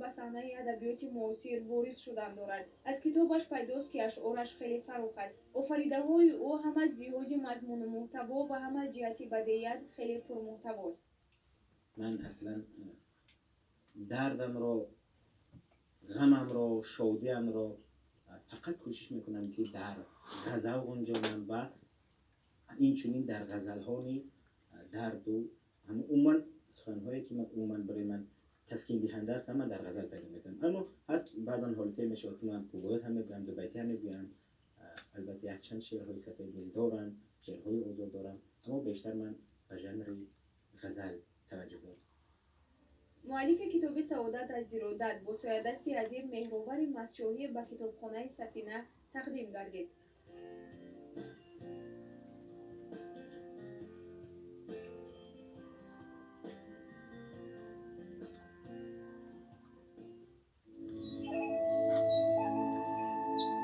ба саҳнаи адабиёти муосир ворид шудан дорад. Аз китобаш пайдост ки ашъораш хеле фароғ аст. Офаридаҳои ӯ ҳам аз ҷиҳози мазмуну муҳтаво ва ҳам аз ҷиҳати бадеият хеле пурмуҳтавост. من اصلا دردم رو، غمم رو، شادیم رو فقط کوشش میکنم که در غزل گنجانم و این چنین در غزل ها نیز درد و همون عموما سخنهایی که من عموما برای من تسکین دهنده است من در غزل پیدا میکنم. اما هست بعضا حالتی میشه که من قبایت هم میگم، دو بیتی هم میگم، البته یک چند شعرهای سفید نیز دارم، شعرهای اوزار دارم، اما بیشتر من به ژانر غزل توجه دارم. مؤلف کتاب سعادت از زیرودت با سایه‌دستی عظیم مهرآور مسجوحی به کتابخانه سفینه تقدیم گردید.